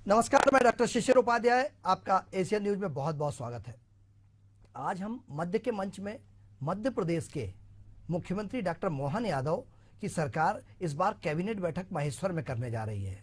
नमस्कार, मैं डॉक्टर शिशिर उपाध्याय, आपका एशियन न्यूज में बहुत बहुत स्वागत है। आज हम मध्य के मंच में मध्य प्रदेश के मुख्यमंत्री डॉक्टर मोहन यादव की सरकार इस बार कैबिनेट बैठक महेश्वर में करने जा रही है।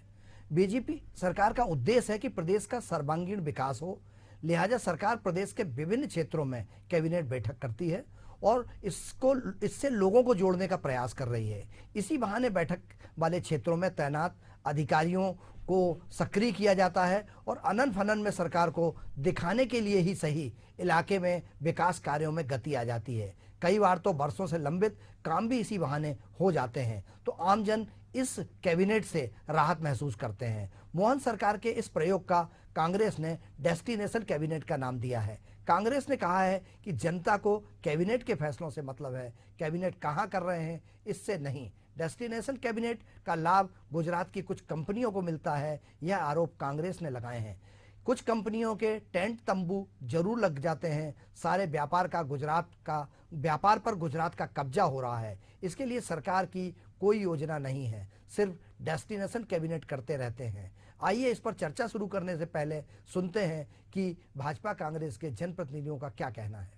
बीजेपी सरकार का उद्देश्य है कि प्रदेश का सर्वांगीण विकास हो, लिहाजा सरकार प्रदेश के विभिन्न क्षेत्रों में कैबिनेट बैठक करती है और इससे लोगों को जोड़ने का प्रयास कर रही है। इसी बहाने बैठक वाले क्षेत्रों में तैनात अधिकारियों को सक्रिय किया जाता है और अनन फनन में सरकार को दिखाने के लिए ही सही इलाके में विकास कार्यों में गति आ जाती है। कई बार तो बरसों से लंबित काम भी इसी बहाने हो जाते हैं, तो आमजन इस कैबिनेट से राहत महसूस करते हैं। मोहन सरकार के इस प्रयोग का कांग्रेस ने डेस्टिनेशन कैबिनेट का नाम दिया है। कांग्रेस ने कहा है कि जनता को कैबिनेट के फैसलों से मतलब है, कैबिनेट कहाँ कर रहे हैं इससे नहीं। डेस्टिनेशन कैबिनेट का लाभ गुजरात की कुछ कंपनियों को मिलता है, यह आरोप कांग्रेस ने लगाए हैं। कुछ कंपनियों के टेंट तंबू जरूर लग जाते हैं, सारे व्यापार पर गुजरात का कब्जा हो रहा है। इसके लिए सरकार की कोई योजना नहीं है, सिर्फ डेस्टिनेशन कैबिनेट करते रहते हैं। आइए इस पर चर्चा शुरू करने से पहले सुनते हैं कि भाजपा कांग्रेस के जनप्रतिनिधियों का क्या कहना है।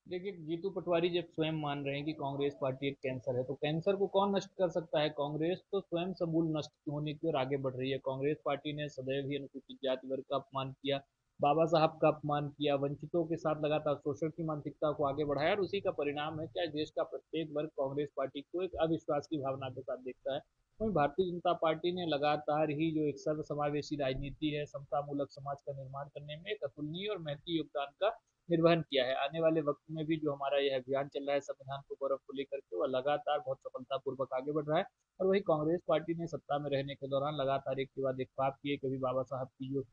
देखिए, जीतू पटवारी जब स्वयं मान रहे हैं कि कांग्रेस पार्टी एक कैंसर है, तो कैंसर को कौन नष्ट कर सकता है? कांग्रेस तो स्वयं समूल नष्ट होने की ओर आगे बढ़ रही है। कांग्रेस पार्टी ने सदैव ही अनुसूचित जाति वर्ग का अपमान किया, बाबा साहब का अपमान किया, वंचितों के साथ लगातार शोषण की मानसिकता को आगे बढ़ाया और उसी का परिणाम है क्या देश का प्रत्येक वर्ग कांग्रेस पार्टी को एक अविश्वास की भावना के साथ देखता है। वहीं भारतीय जनता पार्टी ने लगातार ही जो एक सर्व समावेशी राजनीति है, समतामूलक समाज का निर्माण करने में एक अतुलनीय और महती योगदान का निर्वहन किया है। आने वाले वक्त में भी जो हमारा यह अभियान चल रहा है संविधान को गौरव को लेकर के, वह लगातार बहुत सफलतापूर्वक आगे बढ़ रहा है। और वही कांग्रेस पार्टी ने सत्ता में रहने के दौरान लगातार एक के बाद एक पाप किए। कभी बाबा साहब की जो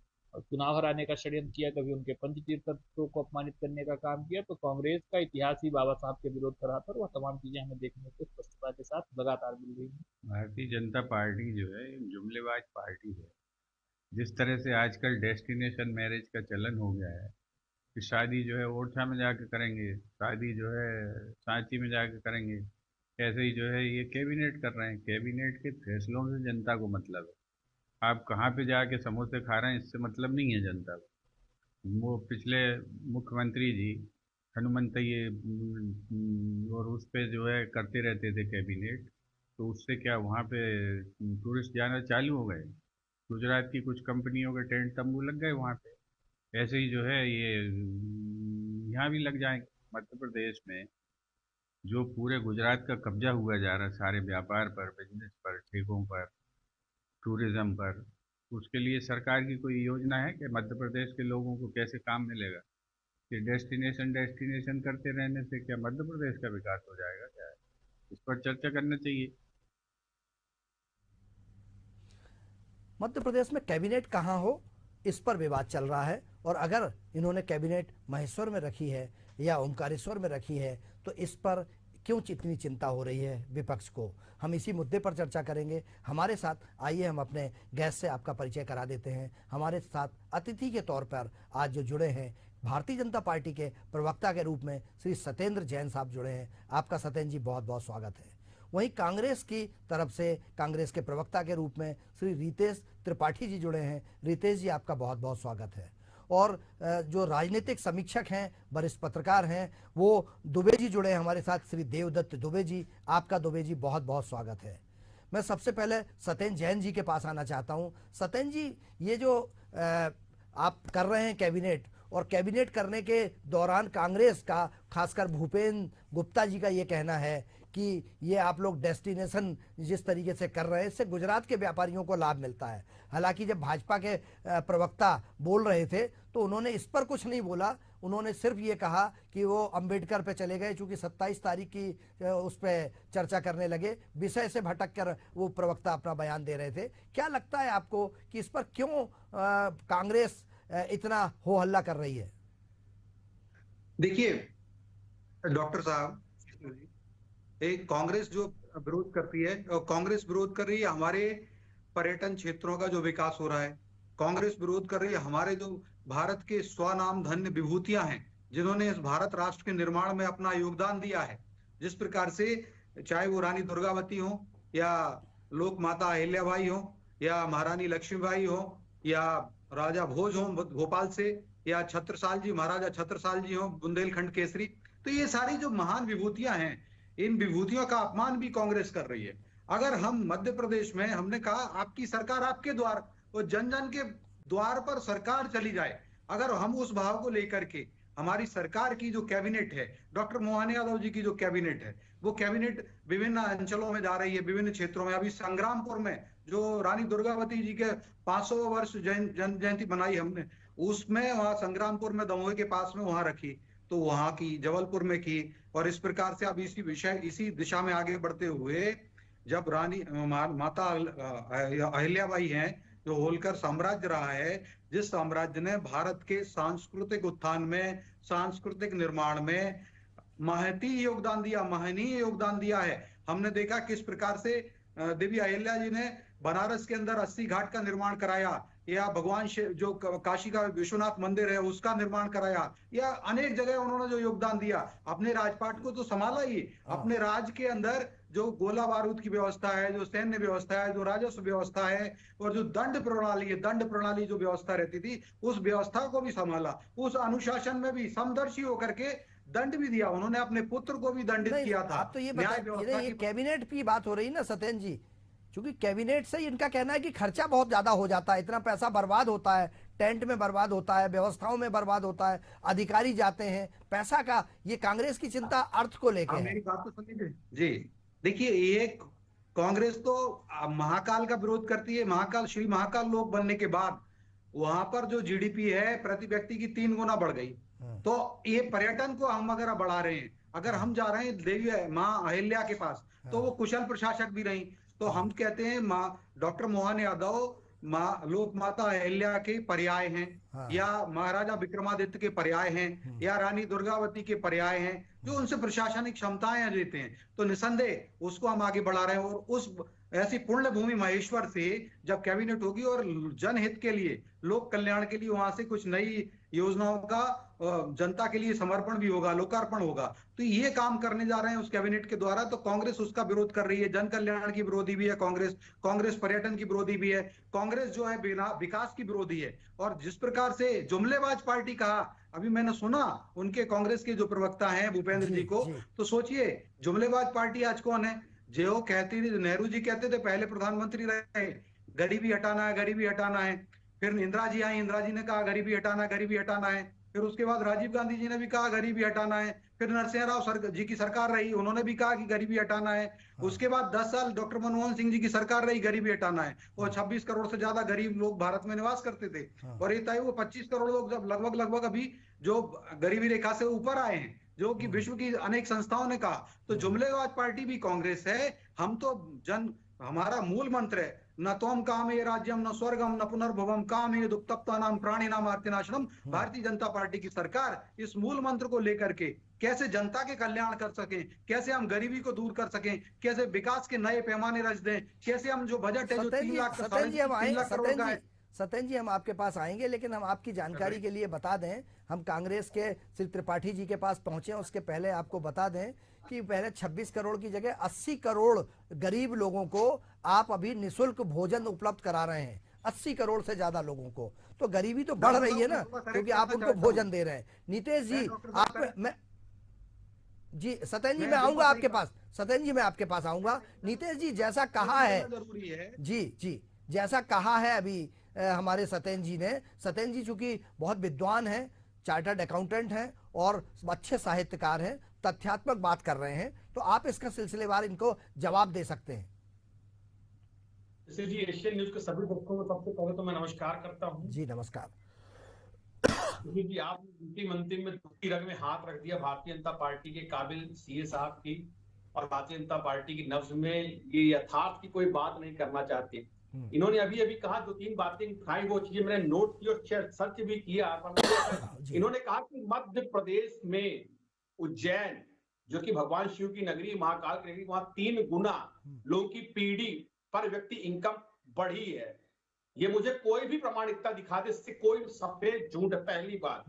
चुनाव हराने का षड्यंत्र किया, कभी उनके पंचतीर्थों को अपमानित करने का काम किया। तो कांग्रेस का इतिहास ही बाबा साहब के विरोध कर रहा था और वह तमाम चीजें हमें देखने को स्पष्टता के साथ लगातार मिल रही है। भारतीय जनता पार्टी जो है जुमलेबाज पार्टी है। जिस तरह से आजकल डेस्टिनेशन मैरिज का चलन हो गया है कि शादी जो है ओरछा में जाके करेंगे, शादी जो है सांची में जाके करेंगे, ऐसे ही जो है ये कैबिनेट कर रहे हैं। कैबिनेट के फैसलों से जनता को मतलब है। आप कहाँ पे जाके समोसे खा रहे हैं इससे मतलब नहीं है जनता को। वो पिछले मुख्यमंत्री जी हनुमंत ये और उस पे जो है करते रहते थे कैबिनेट, तो उससे क्या वहाँ पे टूरिस्ट जाना चालू हो गए। गुजरात की कुछ कंपनियों के टेंट तंबू लग गए वहाँ पे। ऐसे ही जो है ये यहाँ भी लग जाएंगे। मध्य प्रदेश में जो पूरे गुजरात का कब्जा हुआ जा रहा है सारे व्यापार पर, बिजनेस पर, ठेकों पर, टूरिज्म पर, उसके लिए सरकार की कोई योजना है कि मध्य प्रदेश के लोगों को कैसे काम मिलेगा? कि डेस्टिनेशन डेस्टिनेशन करते रहने से क्या मध्य प्रदेश का विकास हो जाएगा? क्या है? इस पर चर्चा करना चाहिए। मध्य प्रदेश में कैबिनेट कहाँ हो, इस पर विवाद चल रहा है और अगर इन्होंने कैबिनेट महेश्वर में रखी है या ओमकारेश्वर में रखी है तो इस पर क्यों इतनी चिंता हो रही है विपक्ष को। हम इसी मुद्दे पर चर्चा करेंगे। हमारे साथ आइए हम अपने गेस्ट से आपका परिचय करा देते हैं। हमारे साथ अतिथि के तौर पर आज जो जुड़े हैं, भारतीय जनता पार्टी के प्रवक्ता के रूप में श्री सत्येंद्र जैन साहब जुड़े हैं। आपका सत्येंद्र जी बहुत बहुत स्वागत है। वहीं कांग्रेस की तरफ से कांग्रेस के प्रवक्ता के रूप में श्री रितेश त्रिपाठी जी जुड़े हैं। रितेश जी, आपका बहुत बहुत स्वागत है। और जो राजनीतिक समीक्षक हैं, वरिष्ठ पत्रकार हैं, वो दुबे जी जुड़े हैं हमारे साथ, श्री देवदत्त दुबे जी। आपका दुबे जी बहुत बहुत स्वागत है। मैं सबसे पहले सत्येंद्र जैन जी के पास आना चाहता हूं। सत्येंद्र जी, ये जो आप कर रहे हैं कैबिनेट, और कैबिनेट करने के दौरान कांग्रेस का, खासकर भूपेंद्र गुप्ता जी का ये कहना है कि ये आप लोग डेस्टिनेशन जिस तरीके से कर रहे हैं इससे गुजरात के व्यापारियों को लाभ मिलता है। हालांकि जब भाजपा के प्रवक्ता बोल रहे थे तो उन्होंने इस पर कुछ नहीं बोला। उन्होंने सिर्फ ये कहा कि वो अंबेडकर पे चले गए, चूंकि 27 तारीख की उस पर चर्चा करने लगे, विषय से भटक कर वो प्रवक्ता अपना बयान दे रहे थे। क्या लगता है आपको कि इस पर क्यों कांग्रेस इतना हो हल्ला कर रही है? देखिए डॉक्टर साहब, एक कांग्रेस जो विरोध करती है, और कांग्रेस विरोध कर रही है हमारे पर्यटन क्षेत्रों का जो विकास हो रहा है। कांग्रेस विरोध कर रही है हमारे जो भारत के स्वनाम धन्य विभूतियां हैं, जिन्होंने इस भारत राष्ट्र के निर्माण में अपना योगदान दिया है। जिस प्रकार से चाहे वो रानी दुर्गावती हो या लोक माता अहिल्याबाई हो या महारानी लक्ष्मीबाई हो, या राजा भोज हो भोपाल से, या छत्रसाल जी, महाराजा छत्रसाल जी हो बुंदेलखंड केसरी। तो ये सारी जो महान विभूतियां हैं, इन विभूतियों का अपमान भी कांग्रेस कर रही है। अगर हम मध्य प्रदेश में, हमने कहा आपकी सरकार आपके द्वार, और जन जन के द्वार पर सरकार चली जाए, अगर हम उस भाव को लेकर के हमारी सरकार की जो कैबिनेट है, डॉक्टर मोहन यादव जी की जो कैबिनेट है, वो कैबिनेट विभिन्न अंचलों में जा रही है, विभिन्न क्षेत्रों में। अभी संग्रामपुर में जो रानी दुर्गावती जी के 500 वर्ष जयंती बनाई हमने, उसमें वहां संग्रामपुर में दमोह के पास में वहां रखी, तो वहां की, जबलपुर में की। और इस प्रकार से अब इसी दिशा में आगे बढ़ते हुए, जब रानी माता अहिल्याबाई हैं, जो होलकर साम्राज्य रहा है, जिस साम्राज्य ने भारत के सांस्कृतिक उत्थान में, सांस्कृतिक निर्माण में महती योगदान दिया, महनीय योगदान दिया है। हमने देखा किस प्रकार से देवी अहिल्या जी ने बनारस के अंदर 80 घाट का निर्माण कराया, या भगवान जो काशी का विश्वनाथ मंदिर है उसका निर्माण कराया, या अनेक जगह उन्होंने जो योगदान दिया। अपने राजपाट को तो संभाला ही, अपने राज्य के अंदर जो गोला बारूद की व्यवस्था है, जो सैन्य व्यवस्था है, जो राजस्व व्यवस्था है, और जो दंड प्रणाली है, दंड प्रणाली जो व्यवस्था रहती थी, उस व्यवस्था को भी संभाला। उस अनुशासन में भी समदर्शी होकर के दंड भी दिया। उन्होंने अपने पुत्र को भी दंडित किया था। आप तो ये बताइए, ये कैबिनेट की बात हो रही ना सत्येंद्र जी, क्योंकि कैबिनेट से इनका कहना है कि खर्चा बहुत ज्यादा हो जाता है, इतना पैसा बर्बाद होता है, टेंट में बर्बाद होता है, व्यवस्थाओं में बर्बाद होता है, अधिकारी जाते हैं, पैसा का। ये कांग्रेस की चिंता अर्थ को लेकर है। मेरी बात तो सुनिए जी। देखिए, ये कांग्रेस तो महाकाल का विरोध करती है। महाकाल, श्री महाकाल लोक बनने के बाद वहां पर जो जीडीपी है प्रति व्यक्ति की 3 गुना बढ़ गई। तो ये पर्यटन को हम अगर बढ़ा रहे हैं, अगर हम जा रहे हैं देवी माँ अहिल्या के पास, तो वो कुशल प्रशासक भी रही। तो हम कहते हैं माँ डॉक्टर मोहन यादव माँ लोक माता अहिल्या के पर्याय हैं, या महाराजा विक्रमादित्य के पर्याय हैं, या रानी दुर्गावती के पर्याय हैं, जो उनसे प्रशासनिक क्षमताएं देते हैं। तो निसंदेह उसको हम आगे बढ़ा रहे हैं। और उस ऐसी पुण्य भूमि महेश्वर से जब कैबिनेट होगी और जनहित के लिए, लोक कल्याण के लिए वहां से कुछ नई योजनाओं का जनता के लिए समर्पण भी होगा, लोकार्पण होगा, तो ये काम करने जा रहे हैं उस कैबिनेट के द्वारा। तो कांग्रेस उसका विरोध कर रही है। जन कल्याण की विरोधी भी है कांग्रेस, कांग्रेस पर्यटन की विरोधी भी है, कांग्रेस जो है विकास की विरोधी है। और जिस प्रकार से जुमलेबाज पार्टी कहा, अभी मैंने सुना उनके कांग्रेस के जो प्रवक्ता हैं भूपेंद्र जी को, तो सोचिए जुमलेबाज पार्टी आज कौन है। जो कहती थी, नेहरू जी कहते थे, पहले प्रधानमंत्री रहे, गरीबी हटाना है, गरीबी हटाना है। फिर इंदिरा जी आई, इंदिरा जी ने कहा गरीबी हटाना, गरीबी हटाना है। फिर उसके बाद राजीव गांधी जी ने भी कहा गरीबी हटाना है। फिर नरसिंह राव जी की सरकार रही, उन्होंने भी कहा कि गरीबी हटाना है। उसके बाद 10 साल डॉक्टर मनमोहन सिंह जी की सरकार रही, गरीबी हटाना है। और 26 करोड़ से ज्यादा गरीब लोग भारत में निवास करते थे। और ये तय वो 25 करोड़ लोग जब लगभग अभी जो गरीबी रेखा से ऊपर आए हैं, जो कि विश्व की अनेक संस्थाओं ने कहा। तो जुमलेबाज पार्टी भी कांग्रेस है। हम तो हमारा मूल मंत्र है, न तोम कामे राज्यम न स्वर्गम न पुनर्भवम कामे दुक्तप्ता नाम प्राणी नाम आर्तिनाशनम। भारतीय जनता पार्टी की सरकार इस मूल मंत्र को लेकर के कैसे जनता के कल्याण कर सके, कैसे हम गरीबी को दूर कर सकें, कैसे विकास के नए पैमाने रच दें, कैसे हम जो बजट है जो 3 लाख करोड़ का है। सत्येंद्र जी, हम आपके पास आएंगे, लेकिन हम आपकी जानकारी के लिए बता दें, हम कांग्रेस के श्री त्रिपाठी जी के पास पहुंचे, उसके पहले आपको बता दें कि पहले 26 करोड़ की जगह 80 करोड़ गरीब लोगों को आप अभी निःशुल्क भोजन उपलब्ध करा रहे हैं, 80 करोड़ से ज्यादा लोगों को। तो गरीबी तो बढ़ रही है ना, क्योंकि आप उनको भोजन दे रहे हैं। नीतीश जी, जी सत्येंद्र जी मैं आऊंगा आपके पास, सत्येंद्र जी मैं आपके पास आऊंगा। नीतीश जी, जैसा कहा है, जी जैसा कहा है अभी हमारे सत्येंद्र जी ने, सत्येंद्र जी चूंकि बहुत विद्वान हैं, चार्टर्ड अकाउंटेंट हैं और अच्छे साहित्यकार हैं, तथ्यात्मक बात कर रहे हैं, तो आप इसका सिलसिलेवार इनको जवाब दे सकते हैं। जी, एशियन न्यूज के सभी दर्शकों को सबसे पहले तो मैं नमस्कार करता हूं। जी नमस्कार। जी, आपने अंतिम में दूसरी रग में हाथ रख दिया भारतीय जनता पार्टी के काबिल सीए साहब की, और भारतीय जनता पार्टी की नब्ज में ये यथार्थ की कोई बात नहीं करना चाहते। इन्होंने अभी कहा 2-3 बातें उठाई, वो चीजें मैंने नोट की और सर्च भी किया। इन्होंने कहा कि मध्य प्रदेश में उज्जैन, जो कि भगवान शिव की नगरी, महाकाल की नगरी, वहां 3 गुना लोगों की पीढ़ी पर व्यक्ति इनकम बढ़ी है। ये मुझे कोई भी प्रमाणिकता दिखा दे, इससे कोई सफेद झूठ है, पहली बात।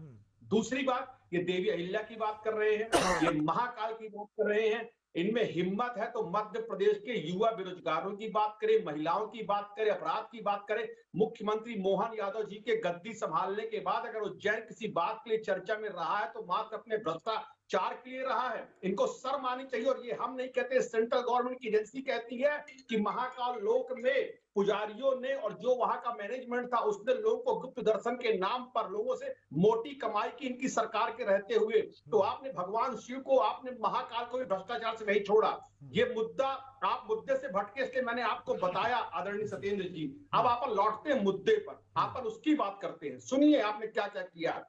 दूसरी बात, ये देवी अहिल्या की बात कर रहे हैं, ये महाकाल की बात कर रहे हैं, इनमें हिम्मत है तो मध्य प्रदेश के युवा बेरोजगारों की बात करें, महिलाओं की बात करें, अपराध की बात करें। मुख्यमंत्री मोहन यादव जी के गद्दी संभालने के बाद अगर उज्जैन किसी बात के लिए चर्चा में रहा है तो मात्र अपने भ्रष्टाचार के लिए रहा है। इनको शर्म आनी चाहिए। और ये हम नहीं कहते, सेंट्रल गवर्नमेंट की एजेंसी कहती है कि महाकाल लोक में पुजारियों ने और जो वहां का मैनेजमेंट था उसने लोगों को गुप्त दर्शन के नाम पर लोगों से मोटी कमाई की इनकी सरकार के रहते हुए। तो आपने भगवान शिव को, आपने महाकाल को भी भ्रष्टाचार से नहीं छोड़ा। ये मुद्दा, आप मुद्दे से भटके, इसलिए मैंने आपको बताया आदरणीय सत्येंद्र जी। अब आप लौटते हैं मुद्दे पर, आप उसकी बात करते हैं। सुनिए आपने क्या क्या किया।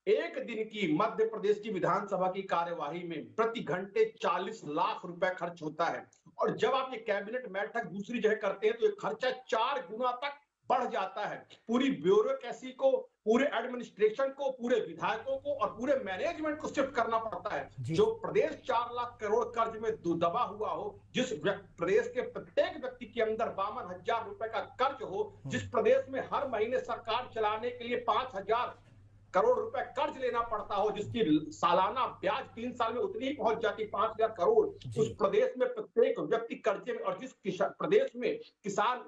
एक दिन की मध्य प्रदेश की विधानसभा की कार्यवाही में प्रति घंटे 40 लाख रुपए खर्च होता है। और जब आप ये कैबिनेट बैठक दूसरी जगह करते हैं तो ये खर्चा 4 गुना तक बढ़ जाता है। पूरी ब्यूरोक्रेसी को, पूरे एडमिनिस्ट्रेशन को, पूरे विधायकों को और पूरे मैनेजमेंट को शिफ्ट करना पड़ता है। जो प्रदेश 4 लाख करोड़ कर्ज में दबा हुआ हो, जिस प्रदेश के प्रत्येक व्यक्ति के अंदर 52,000 रुपए का कर्ज हो, जिस प्रदेश में हर महीने सरकार चलाने के लिए 5,000 करोड़ रुपए कर्ज लेना पड़ता हो, जिसकी सालाना ब्याज 3 साल में उतनी पहुंच जाती 5,000 करोड़, उस प्रदेश में प्रत्येक व्यक्ति कर्जे में, और जिस प्रदेश में किसान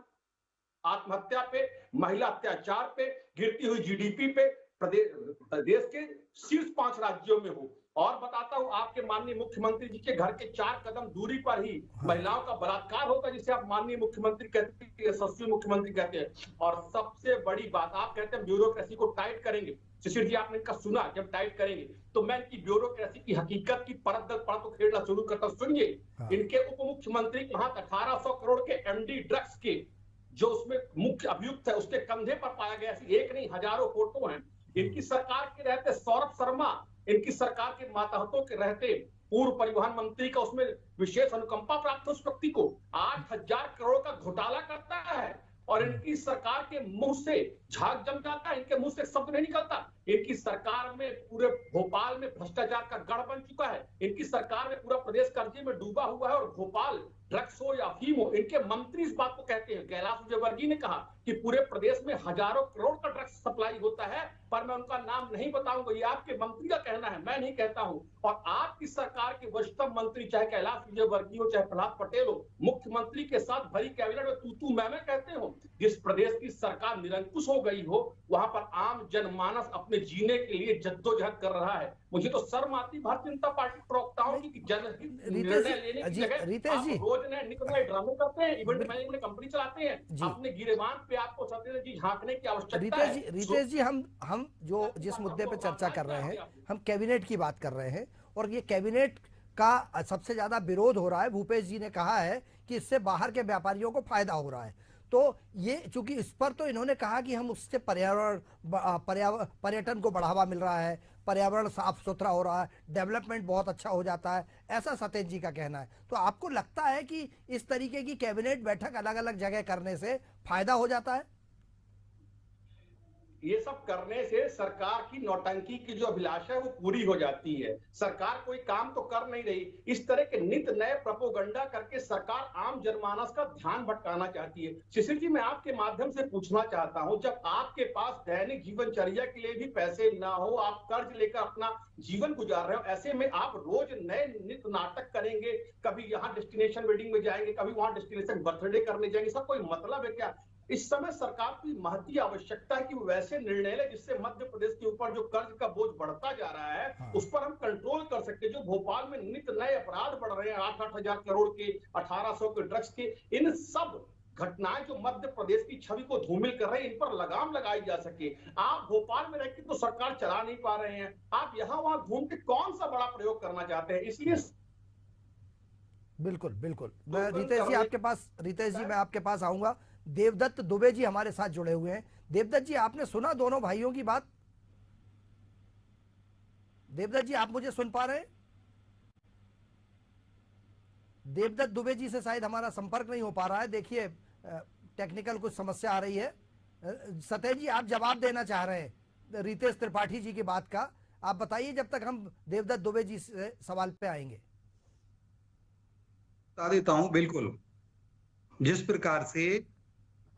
आत्महत्या पे, महिला अत्याचार पे, गिरती हुई जीडीपी पे प्रदेश के शीर्ष 5 राज्यों में हो। और बताता हूं, आपके माननीय मुख्यमंत्री जी के घर के 4 कदम दूरी पर ही महिलाओं का बलात्कार होता है, जिसे आप माननीय मुख्यमंत्री कहते हैं, यशस्वी मुख्यमंत्री कहते हैं। और सबसे बड़ी बात, आप कहते हैं ब्यूरोक्रेसी को टाइट करेंगे। शिशिर जी, आपने इनका सुना, जब टाइट करेंगे तो मैं इनकी ब्यूरोक्रेसी की हकीकत की परत दर परत को खेलना शुरू करता हूं। सुनिए, इनके उप मुख्यमंत्री के हाथ 1800 करोड़ के एमडी ड्रग्स के, जो उसमें मुख्य अभियुक्त है, उसके कंधे पर पाया गया। एक नहीं, हजारों फोटो हैं। इनकी सरकार के रहते सौरभ शर्मा, इनकी सरकार के मातहतों के रहते पूर्व परिवहन मंत्री का उसमें विशेष अनुकंपा प्राप्त उस व्यक्ति को 8,000 करोड़ का घोटाला करता है। और इनकी सरकार के मुंह से झाग जम जाता है, इनके मुंह से शब्द नहीं निकलता। इनकी सरकार में पूरे भोपाल में भ्रष्टाचार का गढ़ बन चुका है। इनकी सरकार में पूरा प्रदेश कर्जे में डूबा हुआ है। और भोपाल ड्रग्स हो या अफीम हो, इनके मंत्री इस बात को कहते हैं। कैलाश विजयवर्गीय ने कहा कि पूरे प्रदेश में हजारों करोड़ का ड्रग्स सप्लाई होता है, पर मैं उनका नाम नहीं बताऊंगा, ये आपके मंत्री का कहना है, मैं नहीं कहता हूं। और आपकी सरकार के वरिष्ठतम मंत्री, चाहे कैलाश विजयवर्गीय हो, चाहे प्रहलाद पटेल हो, मुख्यमंत्री के साथ भरी कैबिनेट में तू मैं कहते हो। जिस प्रदेश की सरकार निरंकुश हो गई हो, वहां पर आम जनमानस अपने जीने के लिए जद्दोजहद कर रहा है। मुझे तो शर्म आती भारतीय जनता पार्टी प्रवक्ताओं की जनहित निर्णय लेने की जगह रितेश जी रोज निकलने ड्रामे करते हैं, इवेंट मैनेजमेंट कंपनी चलाते हैं। अपने गिरेबान पे आपको सत्येंद्र जी झांकने की आवश्यकता है। रितेश जी, हम जो जिस मुद्दे पे चर्चा कर रहे हैं, हम कैबिनेट की बात कर रहे हैं। और ये कैबिनेट का सबसे ज्यादा विरोध हो रहा है। भूपेश जी ने कहा है कि इससे बाहर के व्यापारियों को फायदा हो रहा है। तो ये चूंकि इस पर तो इन्होंने कहा कि हम उससे पर्यटन को बढ़ावा मिल रहा है, पर्यावरण साफ सुथरा हो रहा है, डेवलपमेंट बहुत अच्छा हो जाता है, ऐसा सत्येंद्र जी का कहना है। तो आपको लगता है कि इस तरीके की कैबिनेट बैठक अलग अलग जगह करने से फायदा हो जाता है? ये सब करने से सरकार की नौटंकी की जो अभिलाषा है वो पूरी हो जाती है। सरकार कोई काम तो कर नहीं रही। इस तरह के नित नए प्रोपोगंडा करके सरकार आम जनमानस का ध्यान भटकाना चाहती है। शिशिर जी, मैं आपके माध्यम से पूछना चाहता हूं, जब आपके पास दैनिक जीवनचर्या के लिए भी पैसे ना हो, आप कर्ज लेकर अपना जीवन गुजार रहे हो, ऐसे में आप रोज नए नित नाटक करेंगे, कभी यहाँ डेस्टिनेशन वेडिंग में जाएंगे, कभी वहां डेस्टिनेशन बर्थडे करने जाएंगे, सब कोई मतलब है क्या? इस समय सरकार की महती आवश्यकता है कि वो वैसे निर्णय ले जिससे मध्य प्रदेश के ऊपर जो कर्ज का बोझ बढ़ता जा रहा है उस पर हम कंट्रोल कर सकते हैं। जो भोपाल में नित नए अपराध बढ़ रहे हैं, 8-8 हजार करोड़ के, 1800 के ड्रग्स के, इन सब घटनाएं जो मध्य प्रदेश की छवि को धूमिल कर रहे हैं, इन पर लगाम लगाई जा सके। आप भोपाल में रहकर तो सरकार चला नहीं पा रहे हैं, आप यहाँ वहां घूम के कौन सा बड़ा प्रयोग करना चाहते हैं? इसलिए बिल्कुल बिल्कुल, मैं रितेश जी मैं आपके पास आऊंगा। देवदत्त दुबे जी हमारे साथ जुड़े हुए हैं। देवदत्त जी, आपने सुना दोनों भाइयों की बात? देवदत्त जी, आप मुझे सुन पा रहे हैं? देवदत्त दुबे जी से शायद हमारा संपर्क नहीं हो पा रहा है। देखिए, टेक्निकल कुछ समस्या आ रही है। सतेज जी, आप जवाब देना चाह रहे हैं रितेश त्रिपाठी जी की बात का, आप बताइए जब तक हम देवदत्त दुबे जी से सवाल पे आएंगे। बता देता हूं, बिल्कुल। जिस प्रकार से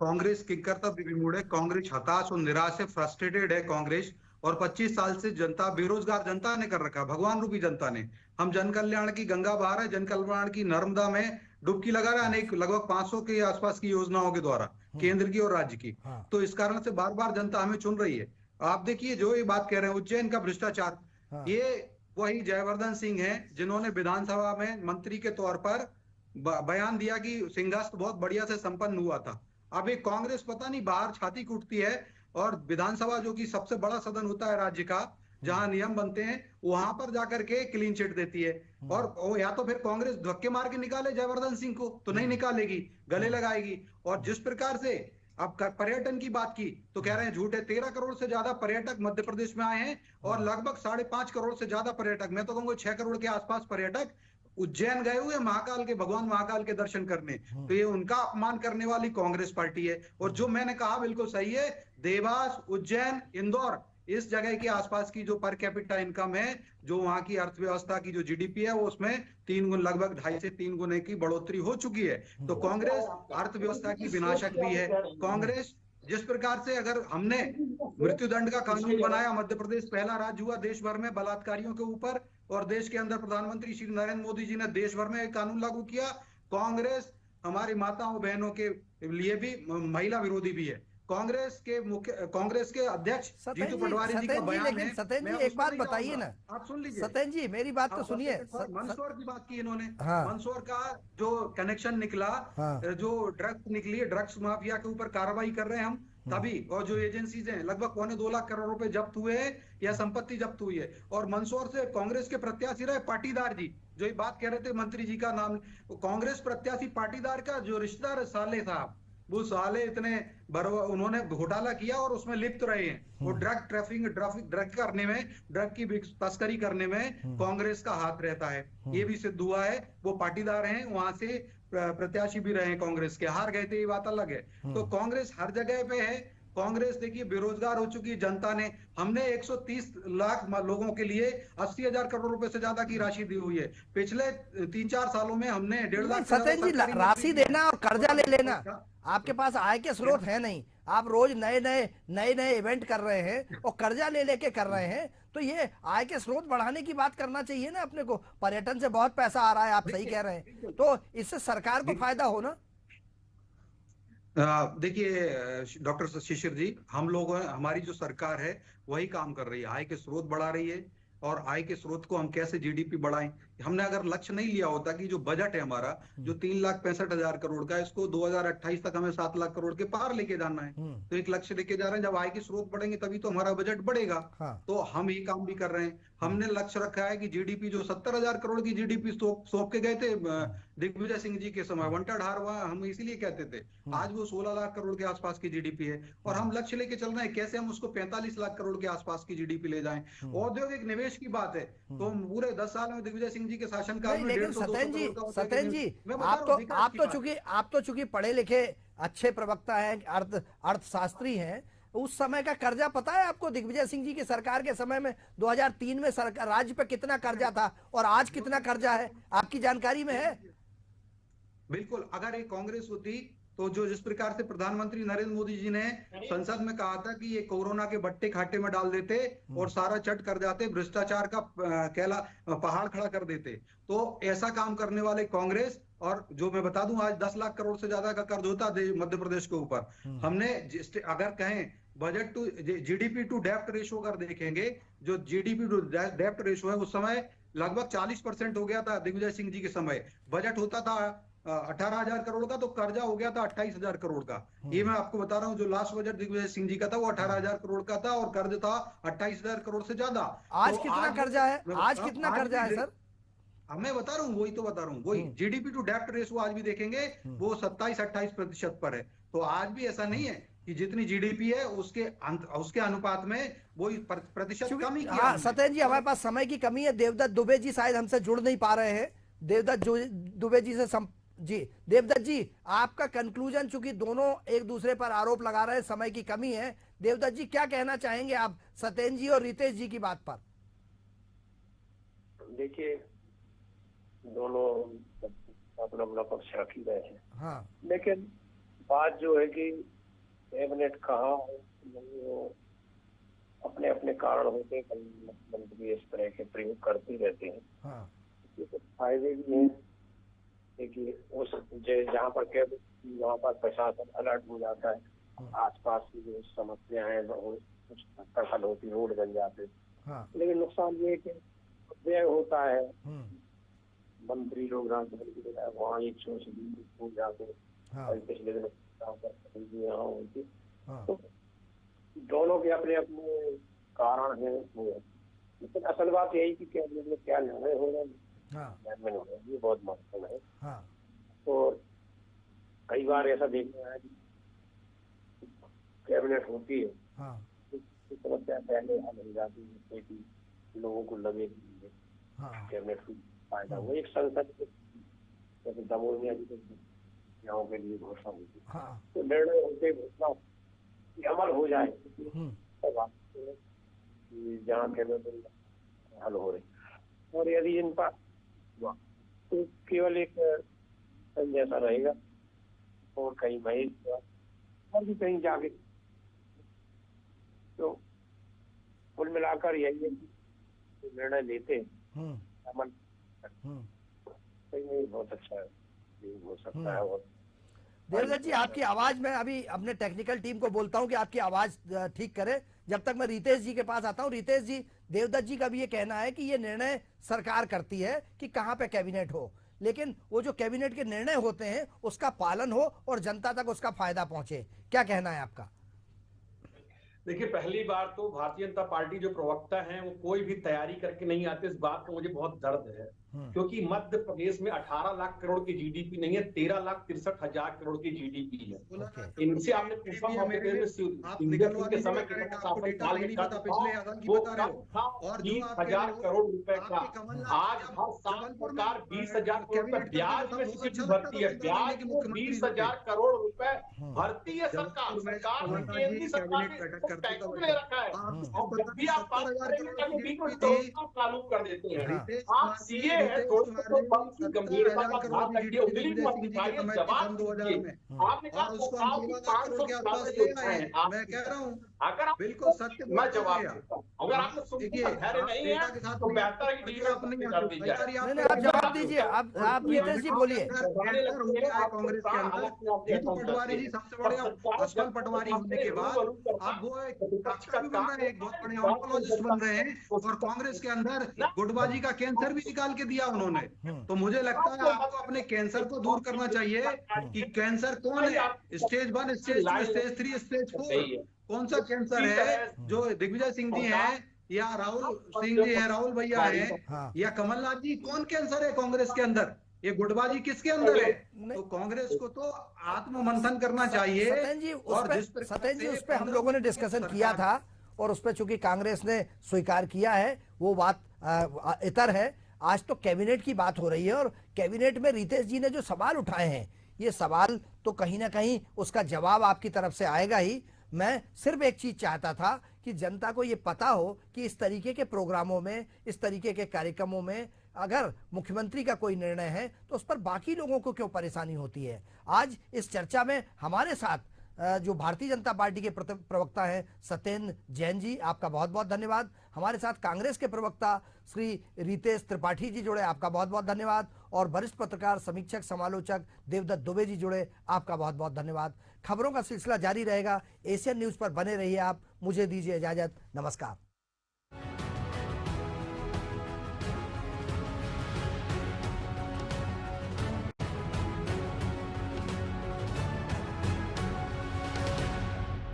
कांग्रेस की कर्तव्य विमूढ़ है, कांग्रेस हताश और निराश है, फ्रस्ट्रेटेड है कांग्रेस, और 25 साल से जनता, बेरोजगार जनता ने कर रखा, भगवान रूपी जनता ने। हम जन कल्याण की गंगा बहा रहे हैं, जन कल्याण की नर्मदा में डुबकी लगा रहे हैं, अनेक लगभग 500 के आसपास की योजनाओं के द्वारा, केंद्र की और राज्य की। हाँ। तो इस कारण से बार बार जनता हमें चुन रही है। आप देखिए, जो ये बात कह रहे हैं उज्जैन का भ्रष्टाचार, हाँ। ये वही जयवर्धन सिंह हैं जिन्होंने विधानसभा में मंत्री के तौर पर बयान दिया कि सिंहस्थ बहुत बढ़िया से संपन्न हुआ था। अब एक कांग्रेस पता नहीं बाहर छाती कूटती है और विधानसभा जो कि सबसे बड़ा सदन होता है राज्य का, जहां नियम बनते हैं, वहां पर जाकर के क्लीन चिट देती है। और या तो फिर कांग्रेस धक्के मार के निकाले जयवर्धन सिंह को, तो नहीं निकालेगी, गले लगाएगी। और जिस प्रकार से अब पर्यटन की बात की तो कह रहे हैं झूठे, 13 करोड़ से ज्यादा पर्यटक मध्य प्रदेश में आए हैं और लगभग 5.5 करोड़ से ज्यादा पर्यटक, मैं तो कहूंगा 6 करोड़ के आसपास पर्यटक उज्जैन गए हुए महाकाल के, भगवान महाकाल के दर्शन करने। तो ये उनका अपमान करने वाली कांग्रेस पार्टी है। और जो मैंने कहा बिल्कुल सही है, देवास, उज्जैन, इंदौर, इस जगह के आसपास की जो पर कैपिटा इनकम है, जो वहां की अर्थव्यवस्था की जो जीडीपी है, वो उसमें 3 गुना, लगभग 2.5 से 3 गुने की बढ़ोतरी हो चुकी है। तो कांग्रेस अर्थव्यवस्था की विनाशक भी है। कांग्रेस जिस प्रकार से, अगर हमने मृत्युदंड का कानून बनाया, मध्य प्रदेश पहला राज्य हुआ देश भर में बलात्कारियों के ऊपर, और देश के अंदर प्रधानमंत्री श्री नरेंद्र मोदी जी ने देश भर में एक कानून लागू किया। कांग्रेस हमारी माताओं बहनों के लिए भी महिला विरोधी भी है। कांग्रेस के अध्यक्ष जीतू पटवारी जी का बयान है। सतेन जी मैं एक उस पर बात नहीं बताइए जाऊंगा। ना, आप सुन लीजिए। सतेन जी मेरी बात तो सुनिए। मंदसौर की बात की इन्होंने। हाँ। मंदसौर का जो कनेक्शन निकला, हाँ। जो ड्रग्स निकली, ड्रग्स माफिया के ऊपर कार्रवाई कर रहे हैं हम तभी, और जो एजेंसीज हैं, लगभग 2.25 लाख करोड़ रुपए जब्त हुए हैं या संपत्ति जब्त हुई है। और मंदसौर से कांग्रेस के प्रत्याशी रहे पाटीदार जी, जो ये बात कह रहे थे मंत्री जी का नाम, कांग्रेस प्रत्याशी पाटीदार का जो रिश्तेदार है साले साहब, वो साले इतने उन्होंने घोटाला किया और उसमें लिप्त रहे हैं। वो ड्रग ट्रैफिकिंग, ड्रग करने में, ड्रग की तस्करी करने में कांग्रेस का हाथ रहता है, ये भी सिद्ध हुआ है। वो पाटीदार हैं, वहां से प्रत्याशी भी रहे कांग्रेस के, हार गए थे, ये बात अलग है। तो कांग्रेस हर जगह पे है। कांग्रेस देखिए बेरोजगार हो चुकी है जनता ने। हमने 130 लाख लोगों के लिए 80,000 करोड़ रुपए से ज्यादा की राशि दी हुई है। पिछले 3-4 सालों में हमने 1.5 लाख सतेन जी, राशि देना और कर्जा ले लेना, आपके पास आय के स्रोत है नहीं, आप रोज नए नए इवेंट कर रहे हैं और कर्जा ले लेके कर रहे हैं। तो ये आय के स्रोत बढ़ाने की बात करना चाहिए ना अपने को। पर्यटन से बहुत पैसा आ रहा है, आप सही कह रहे हैं, तो इससे सरकार को फायदा हो ना। देखिए डॉक्टर शिशिर जी, हम लोग, हमारी जो सरकार है वही काम कर रही है, आय के स्रोत बढ़ा रही है। और आय के स्रोत को हम कैसे जीडीपी बढ़ाएं, हमने अगर लक्ष्य नहीं लिया होता कि जो बजट है हमारा, जो 3,65,000 करोड़ का, इसको 2028 तक हमें 7 लाख करोड़ के पार लेके जाना है। तो एक लक्ष्य लेके जा रहे हैं, जब आय के स्रोत बढ़ेंगे तभी तो हमारा बजट बढ़ेगा। हाँ। तो हम ये काम भी कर रहे हैं। हमने लक्ष्य रखा है कि जीडीपी, जो 70,000 करोड़ की जीडीपी सौंप के गए थे दिग्विजय सिंह जी के समय, वंटड हार हुआ हम इसीलिए कहते थे, आज वो 16 लाख करोड़ के आसपास की जीडीपी है। और हम लक्ष्य लेके चल रहे हैं कैसे हम उसको 45 लाख करोड़ के आसपास की जीडीपी ले जाएं। औद्योगिक निवेश की बात है तो पूरे 10 साल में दिग्विजय सिंह जी के शासनकाल में लेकिन सतेन जी आप तो चूंकि पढ़े लिखे अच्छे प्रवक्ता हैं, अर्थशास्त्री हैं, उस समय का कर्जा पता है आपको? दिग्विजय सिंह जी की सरकार के समय में 2003 में सरकार राज्य पे कितना कर्जा था और आज कितना कर्जा है, आपकी जानकारी में है? बिल्कुल, अगर ये कांग्रेस होती तो जो जिस प्रकार से प्रधानमंत्री नरेंद्र मोदी जी ने संसद में कहा था कि ये कोरोना के बट्टे खाटे में डाल देते और सारा चट कर जाते, भ्रष्टाचार का पहाड़ खड़ा कर देते, तो ऐसा काम करने वाले कांग्रेस, और जो मैं बता दूं आज 10 लाख करोड़ से ज्यादा का कर्ज होता है मध्य प्रदेश के ऊपर। हमने अगर कहें बजट टू जीडीपी टू डेप्ट रेशो अगर देखेंगे, जो जीडीपी टू डेप्ट रेशो है उस समय लगभग 40% हो गया था दिग्विजय सिंह जी के समय। बजट होता था 18,000 करोड़ का, तो कर्जा हो गया था 28,000 करोड़ का। ये मैं आपको बता रहा हूँ, जो लास्ट बजट दिग्विजय सिंह जी का था वो 18,000 करोड़ का था और कर्ज था 28,000 करोड़ से ज्यादा। आज तो कितना कर्जा है? आज कितना कर्जा है सर? मैं बता रहा हूँ, वही तो बता रहा हूँ, वही जीडीपी टू डेप्ट रेशो आज भी देखेंगे वो 27-28% पर है। तो आज भी ऐसा नहीं है कि जितनी जीडीपी है उसके अनुपात में वही प्रतिशत कम ही किया। सतेन जी, हमारे पास समय की कमी है, देवदत्त दुबे जी शायद हमसे जुड़ नहीं पा रहे हैं। देवदत्त दुबे जी से जी, देवदत्त जी आपका कंक्लूजन, चूंकि दोनों एक दूसरे पर आरोप लगा रहे हैं, समय की कमी है, देवदत्त जी क्या कहना चाहेंगे आप सतेन जी और रितेश जी की बात पर? देखिए, दोनों अपना अपना पक्ष रख ही रहे हैं। हाँ। लेकिन बात जो है कि कैबिनेट कहाँ, वो अपने अपने कारण होते हैं, मुख्यमंत्री इस तरह के प्रयोग करते रहते हैं। हाँ इसके कुछ फायदे भी हैं। देखिए उस जहाँ पर क्या, वहाँ पर प्रशासन अलर्ट हो जाता है, आसपास की जो समस्याएं हैं वो कुछ हल होती, रोड बन जाते। हाँ लेकिन नुकसान ये है कि व्यय होता है, हम्म, मंत्री लोग वहाँ 100 से 200 स्कूल जाते हैं। हाँ और पिछले दिन यहाँ उनकी हाँ तो दोनों के अपने अपने कारण हैं वो है। लेकिन असल बात यही कि कैबिनेट में क्या निर्णय हो रहा है, हाँ ये बहुत महत्वपूर्ण है। हाँ और कई बार ऐसा देखना है कि कैबिनेट होती है हाँ तो समस्या पहले हल हो जाती है, जिससे कि लोगों को लगे कि हाँ कैबिनेट को फायदा हुआ। एक संसद जैसे दमोह में अभी गाँव के लिए घोषणा हुई थी, हाँ तो निर्णय होते घोषणा कि अमल हो जाए, जहाँ कैबिनेट हल हो रही। और यदि इन पर हुआ तो केवल एक जैसा रहेगा और कहीं भाई और भी कहीं जाके, तो कुल मिलाकर यही है कि निर्णय लेते हैं अमल कहीं बहुत अच्छा है, ये हो सकता है। और देवदत्त जी, आपकी आवाज में अभी अपने टेक्निकल टीम को बोलता हूं कि आपकी आवाज ठीक करे, जब तक मैं रितेश जी के पास आता हूं। रितेश जी, देवदत्त जी का भी ये कहना है कि ये निर्णय सरकार करती है कि कहां पे कैबिनेट हो, लेकिन वो जो कैबिनेट के निर्णय होते हैं उसका पालन हो और जनता तक उसका फायदा पहुंचे। क्या कहना है आपका? देखिए, पहली बार तो भारतीय जनता पार्टी जो प्रवक्ता हैं वो कोई भी तैयारी करके नहीं आते। इस बात का मुझे बहुत दर्द है, क्योंकि मध्य प्रदेश में 18 लाख करोड़ की जीडीपी नहीं है, 13,63,000 करोड़ की जीडीपी है। इनसे आपने पूछा के समय कितना शासनकाल में खर्च था, वो कम था 20,000 करोड़ रुपए का। आज हर साल सरकार 20,000 करोड़ रुपए ब्याज में सब्सिडी भरती है, ब्याज को 20,000 करोड़ रुपए भरती है सरकार। सरकार केंद्रीय सरकार ने पैकेज में रखा है। और जब भी आप बात करेंगे बीच में चालू कर देते हैं। आप सीए है, थोड़ा तो बात की गंभीरता का ध्यान रखिए, उंगली मत दिखाइए, जवाब दीजिए। आपने कहा कि 500 मैं कह रहा हूँ, अगर आप बिल्कुल सत्य मैं जवाब देता हूँ। अगर आपने सुनने का धैर्य नहीं है तो बेहतर है कि टीवी में कर दी जाए। नहीं, आप जवाब दीजिए। आप रितेश जी बोलिए। कांग्रेस के अंदर जीतू पटवारी जी सबसे बड़े असफल पटवारी होने के बाद अब वो डॉक्टर भी बन रहे हैं, एक बहुत बड़े ऑन्कोलॉजिस्ट बन रहे हैं, और कांग्रेस के अंदर गुटबाजी का कैंसर भी निकाल के दिया उन्होंने। तो मुझे लगता है आपको अपने कैंसर को दूर करना चाहिए कि कैंसर कौन है, स्टेज 1, स्टेज 2, स्टेज 3, स्टेज 4, कौन सा कैंसर है जो दिग्विजय सिंह जी हैं या राहुल सिंह जी है, राहुल भैया हैं या कमलनाथ जी, कौन कैंसर है कांग्रेस के अंदर? ये गुटबाजी किसके अंदर है? तो कांग्रेस को तो आत्ममंथन करना चाहिए। सतेन जी, उस पे हम लोगों ने डिस्कशन किया था और उस पर चूंकि कांग्रेस ने स्वीकार किया है, वो बात इतर है। आज तो कैबिनेट की बात हो रही है और कैबिनेट में रितेश जी ने जो सवाल उठाए हैं, ये सवाल तो कहीं ना कहीं उसका जवाब आपकी तरफ से आएगा ही। मैं सिर्फ एक चीज चाहता था कि जनता को ये पता हो कि इस तरीके के प्रोग्रामों में, इस तरीके के कार्यक्रमों में अगर मुख्यमंत्री का कोई निर्णय है तो उस पर बाकी लोगों को क्यों परेशानी होती है। आज इस चर्चा में हमारे साथ जो भारतीय जनता पार्टी के प्रवक्ता हैं सत्येंद्र जैन जी, आपका बहुत बहुत धन्यवाद। हमारे साथ कांग्रेस के प्रवक्ता श्री रितेश त्रिपाठी जी जुड़े, आपका बहुत बहुत धन्यवाद। और वरिष्ठ पत्रकार, समीक्षक, समालोचक देवदत्त दुबे जी जुड़े, आपका बहुत बहुत धन्यवाद। खबरों का सिलसिला जारी रहेगा। एशियन न्यूज पर बने रहिए आप। मुझे दीजिए इजाजत। नमस्कार।